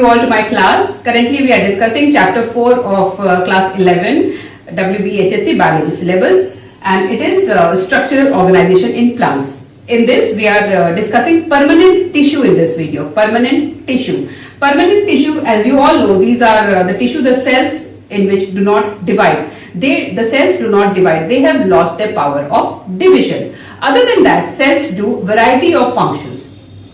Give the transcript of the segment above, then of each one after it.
all to my class. Currently we are discussing chapter 4 of class 11 WBHSC biology syllabus, and it is structural organization in plants. In this we are discussing permanent tissue in this video. Permanent tissue. Permanent tissue, as you all know, these are the tissue, the cells in which do not divide. The cells do not divide. They have lost their power of division. Other than that, cells do variety of functions.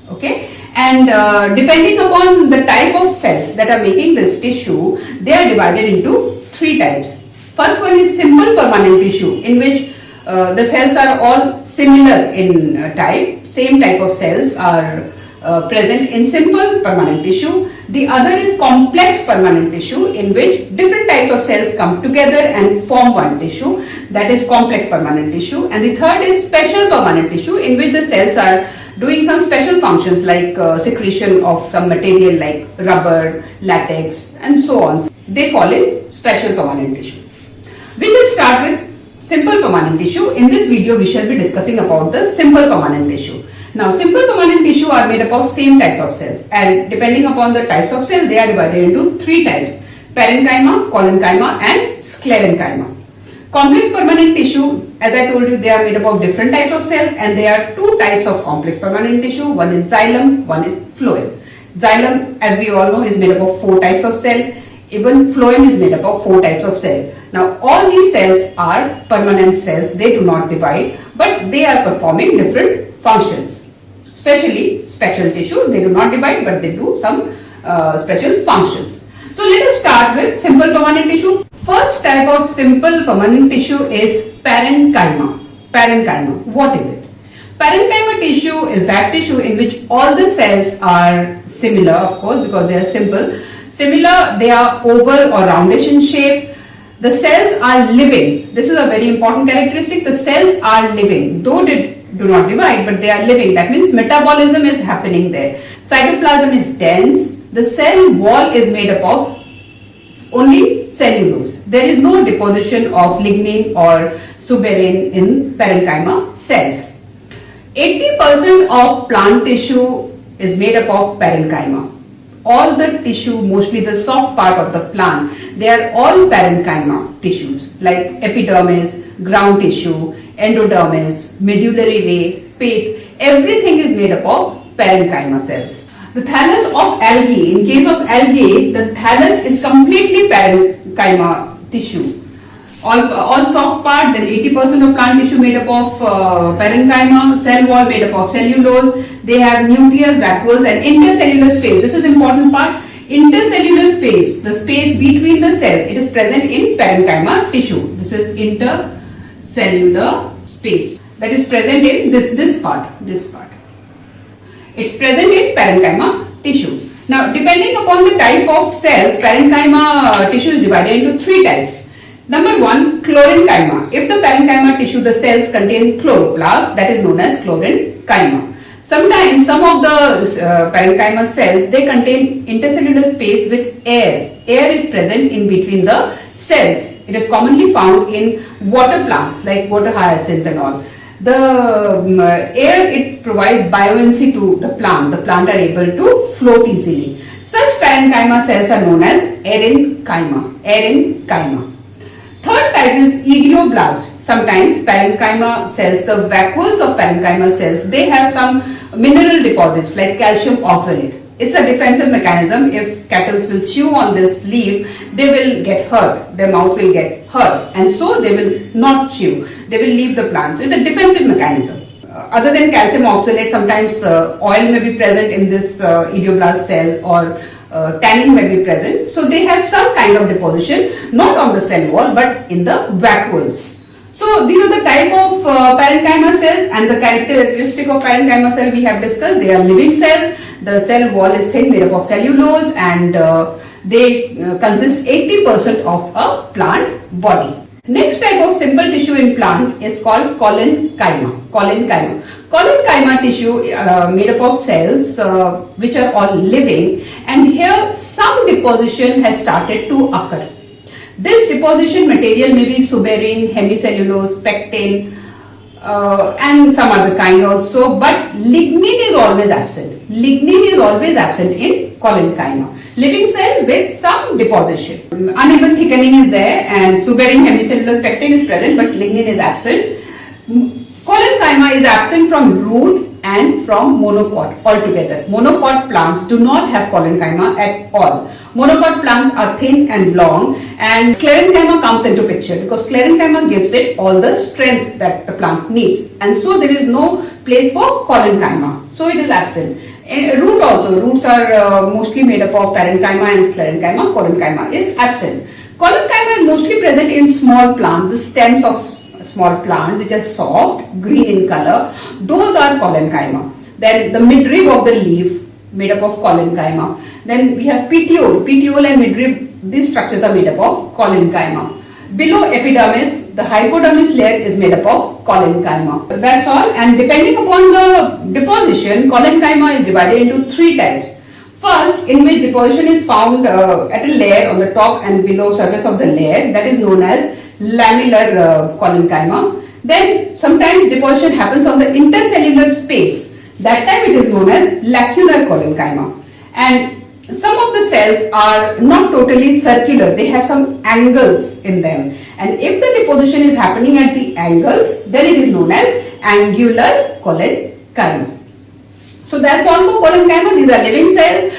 Okay, and depending upon the type of cells that are making this tissue, they are divided into three types. First one is simple permanent tissue, in which the cells are all similar in type. Same type of cells are present in simple permanent tissue. The other is complex permanent tissue, in which different types of cells come together and form one tissue, that is complex permanent tissue. And the third is special permanent tissue, in which the cells are doing some special functions like secretion of some material like rubber, latex and so on. They fall in special permanent tissue. We shall start with simple permanent tissue. In this video we shall be discussing about the simple permanent tissue. Now, simple permanent tissue are made up of same types of cells, and depending upon the types of cells, they are divided into three types: parenchyma, collenchyma and sclerenchyma. Complex permanent tissue, as I told you, they are made up of different types of cells, and there are two types of complex permanent tissue. One is xylem, one is phloem. Xylem, as we all know, is made up of four types of cells. Even phloem is made up of four types of cells. Now, all these cells are permanent cells. They do not divide, but they are performing different functions. Especially special tissue, they do not divide, but they do some special functions. So let us start with simple permanent tissue. First type of simple permanent tissue is parenchyma. Parenchyma, what is it? Parenchyma tissue is that tissue in which all the cells are similar, of course, because they are simple. Similar, they are oval or roundish in shape. The cells are living. This is a very important characteristic. The cells are living, though they do not divide, but they are living. That means metabolism is happening there. Cytoplasm is dense. The cell wall is made up of only cellulose. There is no deposition of lignin or suberin in parenchyma cells. 80% of plant tissue is made up of parenchyma. All the tissue, mostly the soft part of the plant, they are all parenchyma tissues like epidermis, ground tissue, endodermis, medullary ray, pate. Everything is made up of parenchyma cells. The thallus of algae, in case of algae, the thallus is completely parenchyma tissue. All soft part, then 80% of plant tissue made up of parenchyma, cell wall made up of cellulose. They have nucleus, vacuoles and intercellular space. This is important part. Intercellular space, the space between the cells, it is present in parenchyma tissue. This is intercellular space that is present in this part. It's present in parenchyma tissue. Now, depending upon the type of cells, parenchyma tissue is divided into three types. Number one, chlorenchyma. If the parenchyma tissue, the cells contain chloroplast, that is known as chlorenchyma. Sometimes some of the parenchyma cells, they contain intercellular space with air. Air is present in between the cells. It is commonly found in water plants like water hyacinth and all. The air, it provides buoyancy to the plant. The plant are able to float easily. Such parenchyma cells are known as erenchyma. Erenchyma. Third type is idioblast. Sometimes parenchyma cells, the vacuoles of parenchyma cells, they have some mineral deposits like calcium oxalate. It's a defensive mechanism. If cattle will chew on this leaf, they will get hurt. Their mouth will get hurt, and so they will not chew. They will leave the plant. It's a defensive mechanism. Other than calcium oxalate, sometimes oil may be present in this idioblast cell, or tannin may be present. So they have some kind of deposition, not on the cell wall, but in the vacuoles. So these are the type of parenchyma cells, and the characteristic of parenchyma cell we have discussed. They are living cells. The cell wall is thin, made up of cellulose, and they consist 80% of a plant body. Next type of simple tissue in plant is called collenchyma. Collenchyma tissue made up of cells which are all living, and here some deposition has started to occur. This deposition material may be suberin, hemicellulose, pectin, and some other kind also, but lignin is always absent. Lignin is always absent in collenchyma. Living cell with some deposition. Uneven thickening is there and suberin hemicellulose pectin is present, but lignin is absent. Collenchyma is absent from root and from monocot altogether. Monocot plants do not have collenchyma at all. Monocot plants are thin and long, and sclerenchyma comes into picture because sclerenchyma gives it all the strength that the plant needs, and so there is no place for collenchyma. So it is absent. Root also, roots are mostly made up of parenchyma and sclerenchyma. Collenchyma is absent. Collenchyma is mostly present in small plants, the stems of small plants which are soft, green in color. Those are collenchyma. Then the midrib of the leaf made up of collenchyma. Then we have petiole. Petiole and midrib, these structures are made up of collenchyma. Below epidermis, the hypodermis layer is made up of collenchyma. That's all. And depending upon the deposition, collenchyma is divided into three types. First, in which deposition is found at a layer on the top and below surface of the layer, that is known as lamellar collenchyma. Then sometimes deposition happens on the intercellular space. That time it is known as lacunar collenchyma. And some of the cells are not totally circular, they have some angles in them. And if the deposition is happening at the angles, then it is known as angular collenchyma. So that's all for collenchyma. These are living cells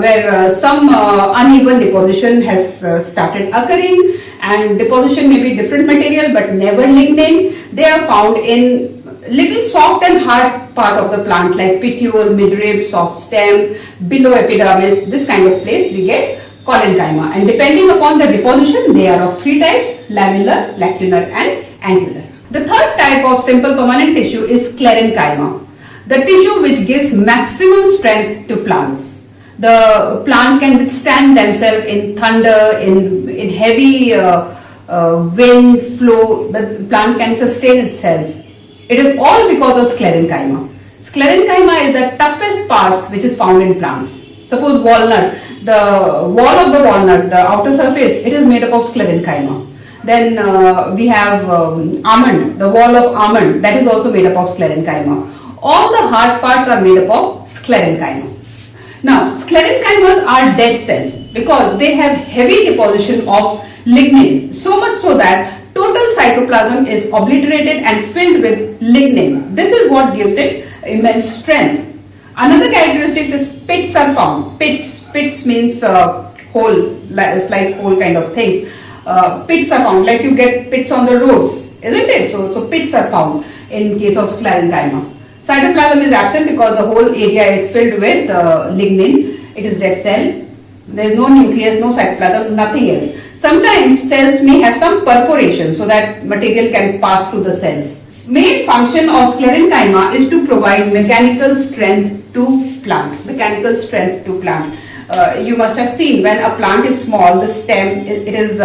where some uneven deposition has started occurring, and deposition may be different material but never lignin. They are found in little soft and hard part of the plant like petiole, midrib, soft stem, below epidermis. This kind of place we get collenchyma, and depending upon the deposition they are of three types: lamellar, lacunar and angular. The third type of simple permanent tissue is sclerenchyma, the tissue which gives maximum strength to plants. The plant can withstand themselves in thunder, in heavy wind flow. The plant can sustain itself. It is all because of sclerenchyma. Sclerenchyma is the toughest parts which is found in plants. Suppose walnut, the wall of the walnut, the outer surface, it is made up of sclerenchyma. Then we have almond, the wall of almond, that is also made up of sclerenchyma. All the hard parts are made up of sclerenchyma. Now, sclerenchymas are dead cells because they have heavy deposition of lignin, so much so that total cytoplasm is obliterated and filled with lignin. This is what gives it immense strength. Another characteristic is pits are found. Pits means hole, slight hole kind of things. Pits are found, like you get pits on the roads, isn't it? So pits are found in case of sclerenchyma. Cytoplasm is absent because the whole area is filled with lignin. It is dead cell. There is no nucleus, no cytoplasm, nothing else. Sometimes cells may have some perforation so that material can pass through the cells. Main function of sclerenchyma is to provide mechanical strength to plant. Mechanical strength to plant. You must have seen when a plant is small, the stem it is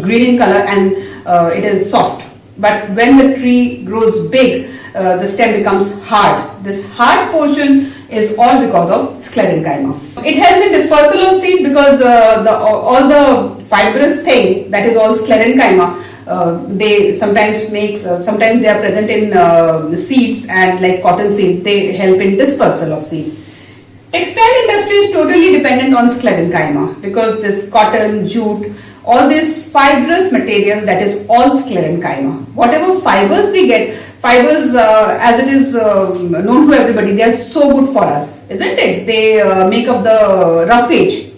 green in color and it is soft. But when the tree grows big, the stem becomes hard. This hard portion is all because of sclerenchyma. It helps in dispersal of seed because all the fibrous thing, that is all sclerenchyma, they sometimes make, sometimes they are present in seeds, and like cotton seed, they help in dispersal of seed. Textile industry is totally dependent on sclerenchyma because this cotton, jute, all this fibrous material, that is all sclerenchyma. Whatever fibers we get, fibers as it is known to everybody, they are so good for us, isn't it? They make up the roughage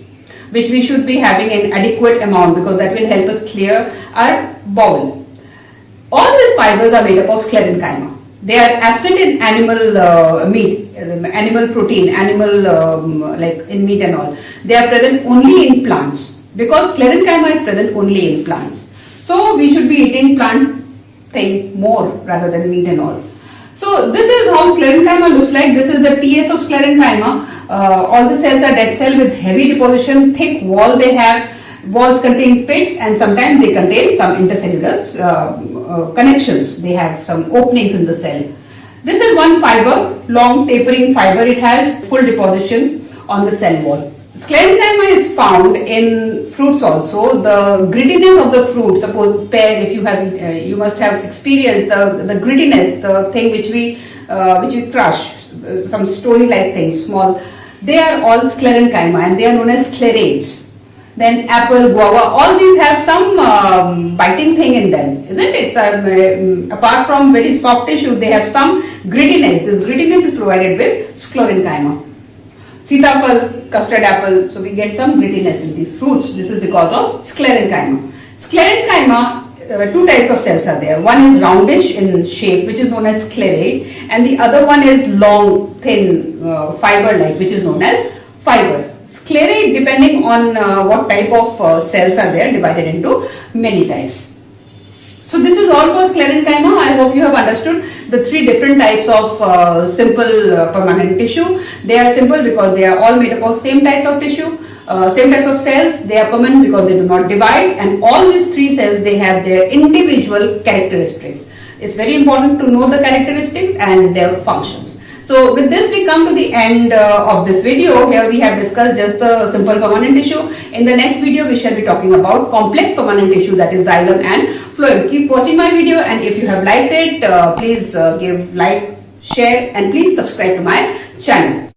which we should be having an adequate amount because that will help us clear our bowel. All these fibers are made up of sclerenchyma. They are absent in animal meat, animal protein, animal like in meat and all. They are present only in plants because sclerenchyma is present only in plants. So we should be eating plant thing more rather than meat and all. So this is how sclerenchyma looks like. This is the TS of sclerenchyma. All the cells are dead cell with heavy deposition, thick wall they have. Walls contain pits and sometimes they contain some intercellular connections. They have some openings in the cell. This is one fiber, long tapering fiber. It has full deposition on the cell wall. Sclerenchyma is found in fruits also. The grittiness of the fruit, suppose pear, if you have, you must have experienced the grittiness, the thing which we crush, some stony-like things, small. They are all sclerenchyma and they are known as sclerates. Then apple, guava, all these have some biting thing in them, isn't it? Apart from very soft tissue, they have some grittiness. This grittiness is provided with sclerenchyma. Sitafal, custard apple, so we get some grittiness in these fruits. This is because of sclerenchyma. Sclerenchyma, two types of cells are there. One is roundish in shape, which is known as sclerate, and the other one is long, thin, fiber-like, which is known as fiber. Sclerate, depending on what type of cells are there, divided into many types. So this is all for sclerenchyma. I hope you have understood the three different types of simple permanent tissue. They are simple because they are all made up of same types of tissue, same type of cells. They are permanent because they do not divide, and all these three cells, they have their individual characteristics. It's very important to know the characteristics and their functions. So with this we come to the end of this video. Here we have discussed just the simple permanent tissue. In the next video we shall be talking about complex permanent tissue, that is xylem and phloem. Keep watching my video, and if you have liked it, please give like, share, and please subscribe to my channel.